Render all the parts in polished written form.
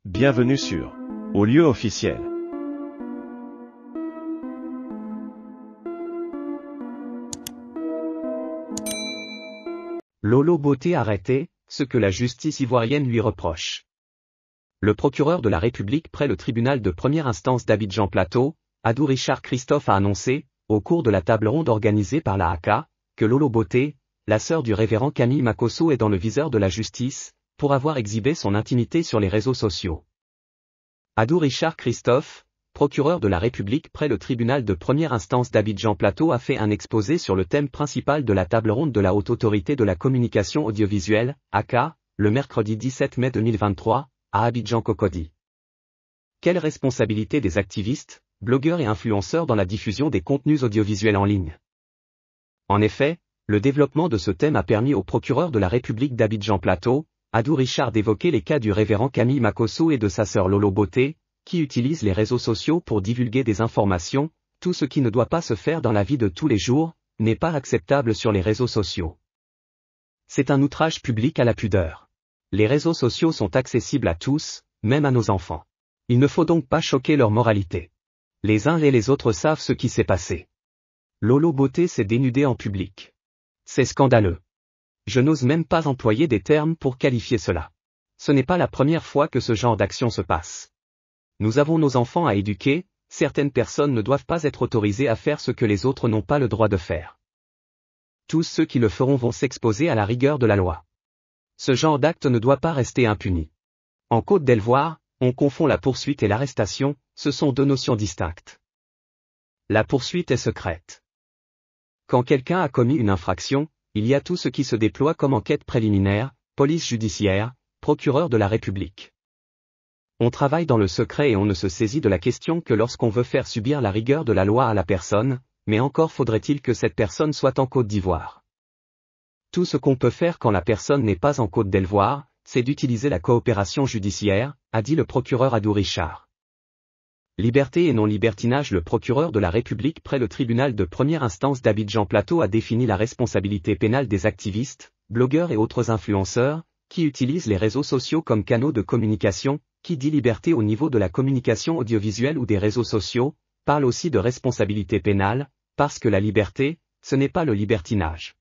Bienvenue sur Au lieu officiel. Lolo Beauté arrêté, ce que la justice ivoirienne lui reproche. Le procureur de la République près le tribunal de première instance d'Abidjan Plateau, Adou Richard Christophe a annoncé, au cours de la table ronde organisée par la AK, que Lolo Beauté, la sœur du révérend Camille Makosso est dans le viseur de la justice, pour avoir exhibé son intimité sur les réseaux sociaux. Adou Richard Christophe, procureur de la République près le tribunal de première instance d'Abidjan Plateau a fait un exposé sur le thème principal de la table ronde de la Haute Autorité de la Communication Audiovisuelle, AK, le mercredi 17 mai 2023, à Abidjan Cocody. Quelle responsabilité des activistes, blogueurs et influenceurs dans la diffusion des contenus audiovisuels en ligne? En effet, le développement de ce thème a permis au procureur de la République d'Abidjan Plateau, Adou Richard d'évoquer les cas du révérend Camille Makosso et de sa sœur Lolo Beauté, qui utilisent les réseaux sociaux pour divulguer des informations. Tout ce qui ne doit pas se faire dans la vie de tous les jours, n'est pas acceptable sur les réseaux sociaux. C'est un outrage public à la pudeur. Les réseaux sociaux sont accessibles à tous, même à nos enfants. Il ne faut donc pas choquer leur moralité. Les uns et les autres savent ce qui s'est passé. Lolo Beauté s'est dénudée en public. C'est scandaleux. Je n'ose même pas employer des termes pour qualifier cela. Ce n'est pas la première fois que ce genre d'action se passe. Nous avons nos enfants à éduquer, certaines personnes ne doivent pas être autorisées à faire ce que les autres n'ont pas le droit de faire. Tous ceux qui le feront vont s'exposer à la rigueur de la loi. Ce genre d'acte ne doit pas rester impuni. En Côte d'Ivoire, on confond la poursuite et l'arrestation, ce sont deux notions distinctes. La poursuite est secrète. Quand quelqu'un a commis une infraction, il y a tout ce qui se déploie comme enquête préliminaire, police judiciaire, procureur de la République. On travaille dans le secret et on ne se saisit de la question que lorsqu'on veut faire subir la rigueur de la loi à la personne, mais encore faudrait-il que cette personne soit en Côte d'Ivoire. Tout ce qu'on peut faire quand la personne n'est pas en Côte d'Ivoire, c'est d'utiliser la coopération judiciaire, a dit le procureur Adou Richard. Liberté et non libertinage. Le procureur de la République près le tribunal de première instance d'Abidjan Plateau a défini la responsabilité pénale des activistes, blogueurs et autres influenceurs, qui utilisent les réseaux sociaux comme canaux de communication. Qui dit liberté au niveau de la communication audiovisuelle ou des réseaux sociaux, parle aussi de responsabilité pénale, parce que la liberté, ce n'est pas le libertinage.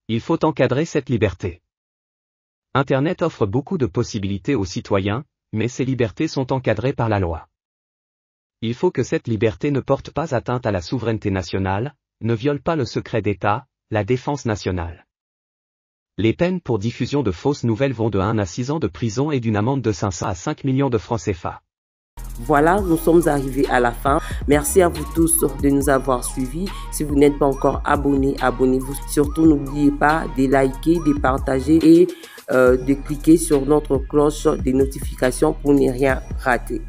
Il faut encadrer cette liberté. Internet offre beaucoup de possibilités aux citoyens, mais ces libertés sont encadrées par la loi. Il faut que cette liberté ne porte pas atteinte à la souveraineté nationale, ne viole pas le secret d'État, la défense nationale. Les peines pour diffusion de fausses nouvelles vont de 1 à 6 ans de prison et d'une amende de 500 à 5 millions de francs CFA. Voilà, nous sommes arrivés à la fin. Merci à vous tous de nous avoir suivis. Si vous n'êtes pas encore abonné, abonnez-vous. Surtout, n'oubliez pas de liker, de partager et de cliquer sur notre cloche des notifications pour ne rien rater.